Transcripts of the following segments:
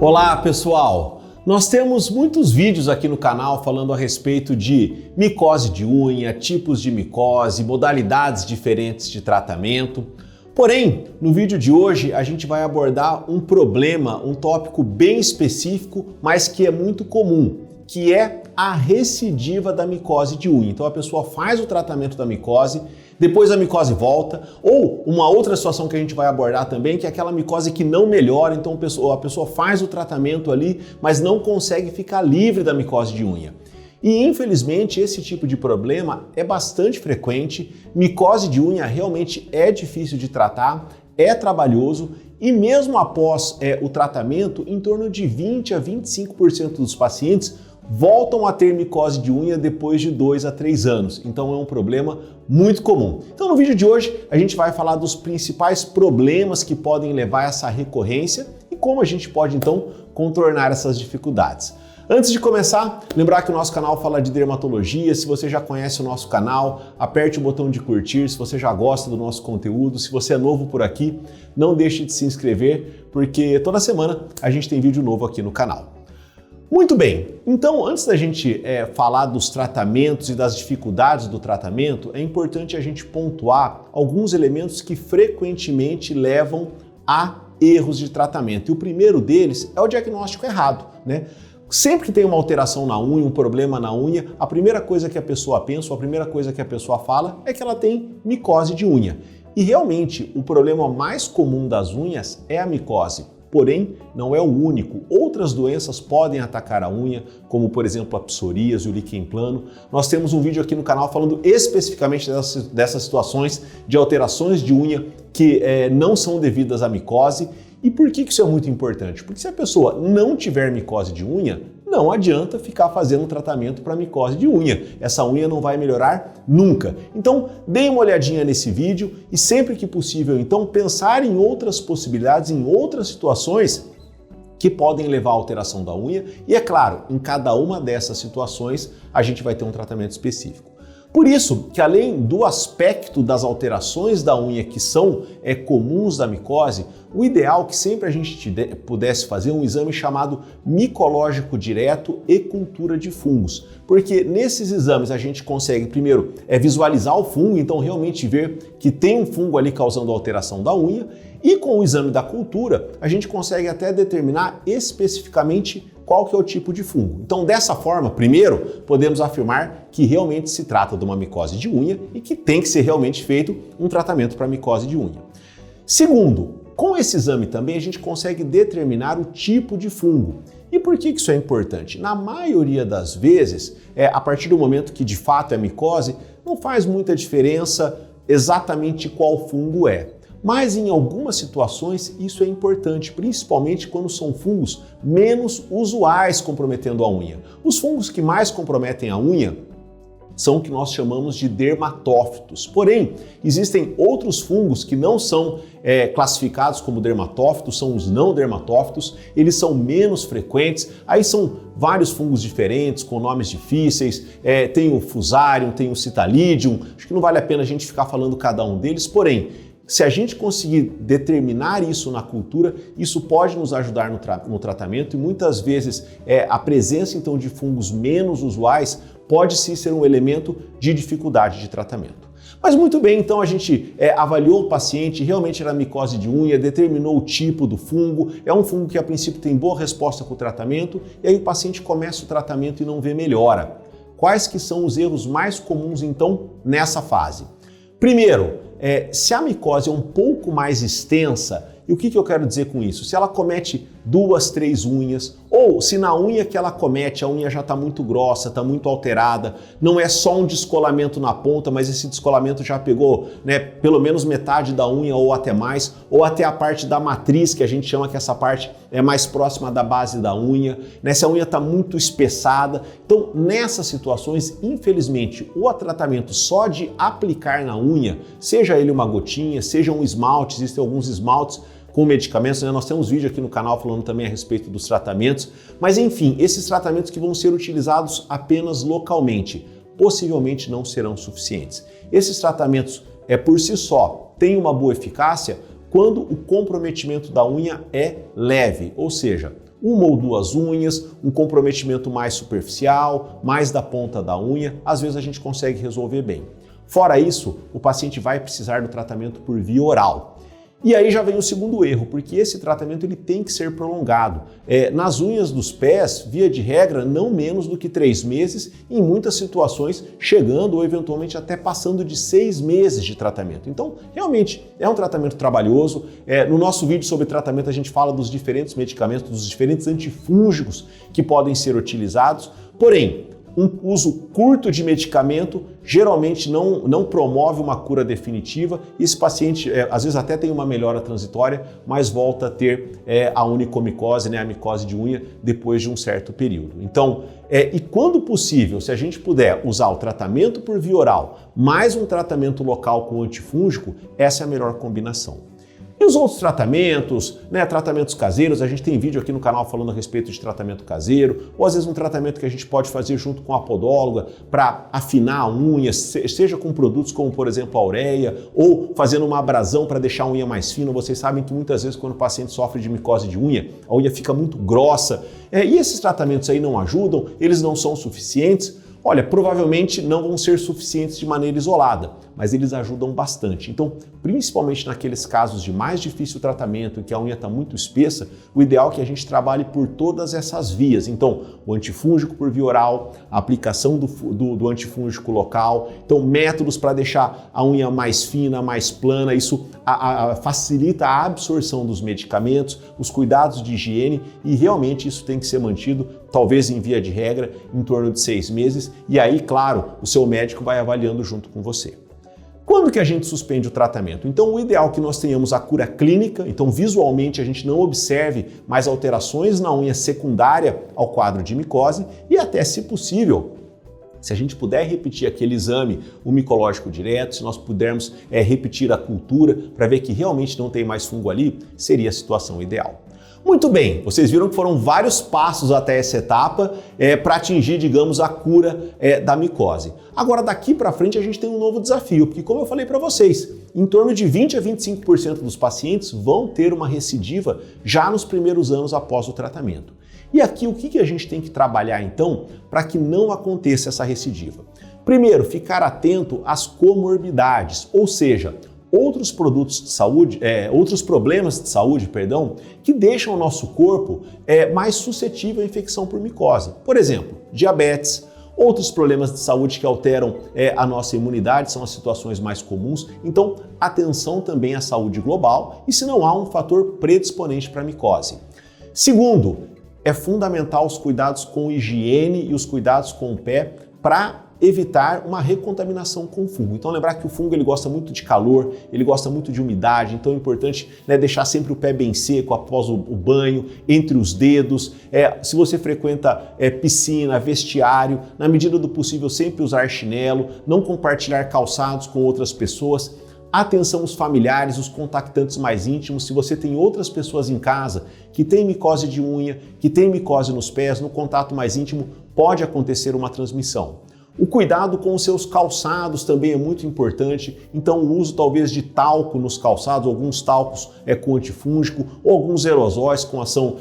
Olá pessoal, nós temos muitos vídeos aqui no canal falando a respeito de micose de unha, tipos de micose, modalidades diferentes de tratamento. Porém, no vídeo de hoje a gente vai abordar um problema, um tópico bem específico, mas que é muito comum, que é a recidiva da micose de unha. Então a pessoa faz o tratamento da micose, depois a micose volta, ou uma outra situação que a gente vai abordar também, que é aquela micose que não melhora, então a pessoa faz o tratamento ali, mas não consegue ficar livre da micose de unha. E infelizmente esse tipo de problema é bastante frequente, micose de unha realmente é difícil de tratar, é trabalhoso e mesmo após o tratamento, em torno de 20 a 25% dos pacientes voltam a ter micose de unha depois de 2 a 3 anos. Então é um problema muito comum. Então no vídeo de hoje a gente vai falar dos principais problemas que podem levar a essa recorrência e como a gente pode então contornar essas dificuldades. Antes de começar, lembrar que o nosso canal fala de dermatologia. Se você já conhece o nosso canal, aperte o botão de curtir. Se você já gosta do nosso conteúdo, se você é novo por aqui, não deixe de se inscrever, porque toda semana a gente tem vídeo novo aqui no canal. Muito bem, então antes da gente falar dos tratamentos e das dificuldades do tratamento, é importante a gente pontuar alguns elementos que frequentemente levam a erros de tratamento. E o primeiro deles é o diagnóstico errado, né? Sempre que tem uma alteração na unha, um problema na unha, a primeira coisa que a pessoa pensa, a primeira coisa que a pessoa fala é que ela tem micose de unha. E realmente o problema mais comum das unhas é a micose. Porém, não é o único. Outras doenças podem atacar a unha, como por exemplo a psoríase, o líquen plano. Nós temos um vídeo aqui no canal falando especificamente dessas situações de alterações de unha que não são devidas à micose. E por que isso é muito importante? Porque se a pessoa não tiver micose de unha, não adianta ficar fazendo tratamento para micose de unha. Essa unha não vai melhorar nunca. Então, deem uma olhadinha nesse vídeo e sempre que possível, então, pensar em outras possibilidades, em outras situações que podem levar à alteração da unha. E é claro, em cada uma dessas situações, a gente vai ter um tratamento específico. Por isso que além do aspecto das alterações da unha que são comuns da micose, o ideal é que sempre a gente pudesse fazer um exame chamado micológico direto e cultura de fungos. Porque nesses exames a gente consegue primeiro visualizar o fungo, então realmente ver que tem um fungo ali causando alteração da unha, e com o exame da cultura a gente consegue até determinar especificamente qual que é o tipo de fungo. Então, dessa forma, primeiro, podemos afirmar que realmente se trata de uma micose de unha e que tem que ser realmente feito um tratamento para micose de unha. Segundo, com esse exame também a gente consegue determinar o tipo de fungo. E por que isso é importante? Na maioria das vezes, a partir do momento que de fato é micose, não faz muita diferença exatamente qual fungo é. Mas em algumas situações isso é importante, principalmente quando são fungos menos usuais comprometendo a unha. Os fungos que mais comprometem a unha são o que nós chamamos de dermatófitos. Porém, existem outros fungos que não são classificados como dermatófitos, são os não dermatófitos, eles são menos frequentes, aí são vários fungos diferentes, com nomes difíceis, tem o Fusarium, tem o Citalidium, acho que não vale a pena a gente ficar falando cada um deles, porém, se a gente conseguir determinar isso na cultura, isso pode nos ajudar no tratamento e muitas vezes a presença então de fungos menos usuais pode sim ser um elemento de dificuldade de tratamento. Mas muito bem, então a gente avaliou o paciente, realmente era micose de unha, determinou o tipo do fungo, é um fungo que a princípio tem boa resposta com o tratamento e aí o paciente começa o tratamento e não vê melhora. Quais que são os erros mais comuns então nessa fase? Primeiro, se a micose é um pouco mais extensa, e o que eu quero dizer com isso? Se ela comete 2, 3 unhas, ou se na unha que ela comete a unha já está muito grossa, está muito alterada, não é só um descolamento na ponta, mas esse descolamento já pegou pelo menos metade da unha ou até mais, ou até a parte da matriz, que a gente chama que essa parte é mais próxima da base da unha, se a unha está muito espessada. Então, nessas situações, infelizmente, o tratamento só de aplicar na unha, seja ele uma gotinha, seja um esmalte, existem alguns esmaltes com medicamentos, nós temos vídeo aqui no canal falando também a respeito dos tratamentos, mas enfim, esses tratamentos que vão ser utilizados apenas localmente, possivelmente não serão suficientes. Esses tratamentos, por si só, têm uma boa eficácia quando o comprometimento da unha é leve, ou seja, uma ou duas unhas, um comprometimento mais superficial, mais da ponta da unha, às vezes a gente consegue resolver bem. Fora isso, o paciente vai precisar do tratamento por via oral. E aí já vem o segundo erro, porque esse tratamento ele tem que ser prolongado. Nas unhas dos pés, via de regra, não menos do que 3 meses, em muitas situações chegando ou eventualmente até passando de 6 meses de tratamento. Então, realmente, é um tratamento trabalhoso. No nosso vídeo sobre tratamento a gente fala dos diferentes medicamentos, dos diferentes antifúngicos que podem ser utilizados, porém, um uso curto de medicamento geralmente não promove uma cura definitiva e esse paciente às vezes até tem uma melhora transitória, mas volta a ter a onicomicose, a micose de unha, depois de um certo período. Então, e quando possível, se a gente puder usar o tratamento por via oral mais um tratamento local com antifúngico, essa é a melhor combinação. E os outros tratamentos, tratamentos caseiros, a gente tem vídeo aqui no canal falando a respeito de tratamento caseiro, ou às vezes um tratamento que a gente pode fazer junto com a podóloga para afinar a unha, seja com produtos como, por exemplo, a ureia, ou fazendo uma abrasão para deixar a unha mais fina. Vocês sabem que muitas vezes quando o paciente sofre de micose de unha, a unha fica muito grossa, e esses tratamentos aí não ajudam, eles não são suficientes. Olha, provavelmente não vão ser suficientes de maneira isolada, mas eles ajudam bastante. Então, principalmente naqueles casos de mais difícil tratamento, em que a unha está muito espessa, o ideal é que a gente trabalhe por todas essas vias. Então, o antifúngico por via oral, a aplicação do antifúngico local, então métodos para deixar a unha mais fina, mais plana, isso facilita a absorção dos medicamentos, os cuidados de higiene e realmente isso tem que ser mantido, talvez em via de regra, em torno de 6 meses e aí, claro, o seu médico vai avaliando junto com você. Quando que a gente suspende o tratamento? Então o ideal é que nós tenhamos a cura clínica, então visualmente a gente não observe mais alterações na unha secundária ao quadro de micose e até, se possível, se a gente puder repetir aquele exame, o micológico direto, se nós pudermos repetir a cultura para ver que realmente não tem mais fungo ali, seria a situação ideal. Muito bem, vocês viram que foram vários passos até essa etapa para atingir, digamos, a cura da micose. Agora, daqui para frente, a gente tem um novo desafio, porque como eu falei para vocês, em torno de 20 a 25% dos pacientes vão ter uma recidiva já nos primeiros anos após o tratamento. E aqui, o que a gente tem que trabalhar, então, para que não aconteça essa recidiva? Primeiro, ficar atento às comorbidades, ou seja, outros produtos de saúde, outros problemas de saúde, que deixam o nosso corpo mais suscetível à infecção por micose. Por exemplo, diabetes, outros problemas de saúde que alteram a nossa imunidade, são as situações mais comuns. Então, atenção também à saúde global e se não há um fator predisponente para a micose. Segundo, é fundamental os cuidados com higiene e os cuidados com o pé para evitar uma recontaminação com o fungo. Então lembrar que o fungo ele gosta muito de calor, ele gosta muito de umidade, então é importante deixar sempre o pé bem seco após o banho, entre os dedos. Se você frequenta piscina, vestiário, na medida do possível sempre usar chinelo, não compartilhar calçados com outras pessoas. Atenção aos familiares, os contactantes mais íntimos, se você tem outras pessoas em casa que têm micose de unha, que têm micose nos pés, no contato mais íntimo pode acontecer uma transmissão. O cuidado com os seus calçados também é muito importante, então o uso talvez de talco nos calçados, alguns talcos com antifúngico ou alguns aerosóis com ação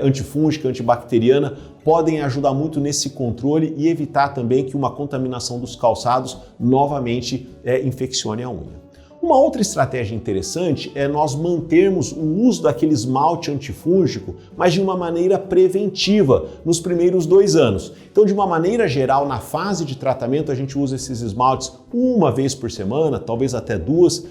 antifúngica, antibacteriana, podem ajudar muito nesse controle e evitar também que uma contaminação dos calçados novamente infeccione a unha. Uma outra estratégia interessante é nós mantermos o uso daquele esmalte antifúngico, mas de uma maneira preventiva nos primeiros 2 anos. Então, de uma maneira geral, na fase de tratamento, a gente usa esses esmaltes uma vez por semana, talvez até 2.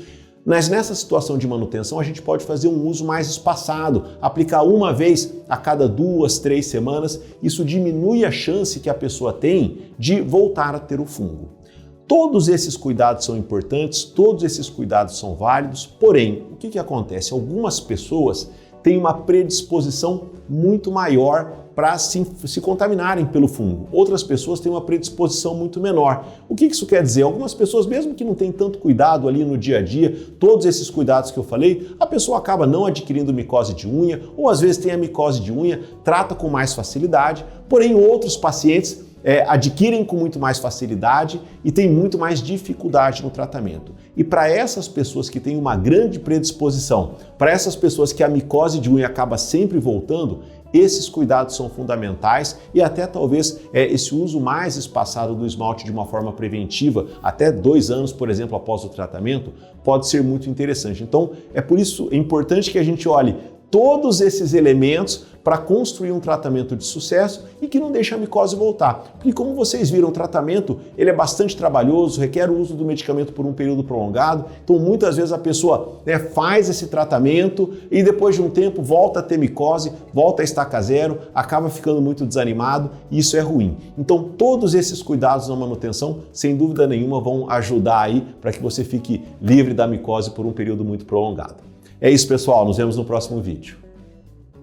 Mas nessa situação de manutenção, a gente pode fazer um uso mais espaçado, aplicar uma vez a cada 2, 3 semanas. Isso diminui a chance que a pessoa tem de voltar a ter o fungo. Todos esses cuidados são importantes, todos esses cuidados são válidos, porém, o que acontece? Algumas pessoas têm uma predisposição muito maior para se contaminarem pelo fungo. Outras pessoas têm uma predisposição muito menor. O que isso quer dizer? Algumas pessoas, mesmo que não tenham tanto cuidado ali no dia a dia, todos esses cuidados que eu falei, a pessoa acaba não adquirindo micose de unha, ou às vezes tem a micose de unha, trata com mais facilidade, porém outros pacientes adquirem com muito mais facilidade e têm muito mais dificuldade no tratamento. E para essas pessoas que têm uma grande predisposição, para essas pessoas que a micose de unha acaba sempre voltando, Esses cuidados são fundamentais e até talvez esse uso mais espaçado do esmalte de uma forma preventiva, até 2 anos, por exemplo, após o tratamento, pode ser muito interessante. Então, é por isso importante que a gente olhe todos esses elementos para construir um tratamento de sucesso e que não deixe a micose voltar. Porque como vocês viram, o tratamento ele é bastante trabalhoso, requer o uso do medicamento por um período prolongado, então muitas vezes a pessoa faz esse tratamento e depois de um tempo volta a ter micose, volta a estaca zero, acaba ficando muito desanimado e isso é ruim. Então todos esses cuidados na manutenção, sem dúvida nenhuma, vão ajudar aí para que você fique livre da micose por um período muito prolongado. É isso, pessoal. Nos vemos no próximo vídeo.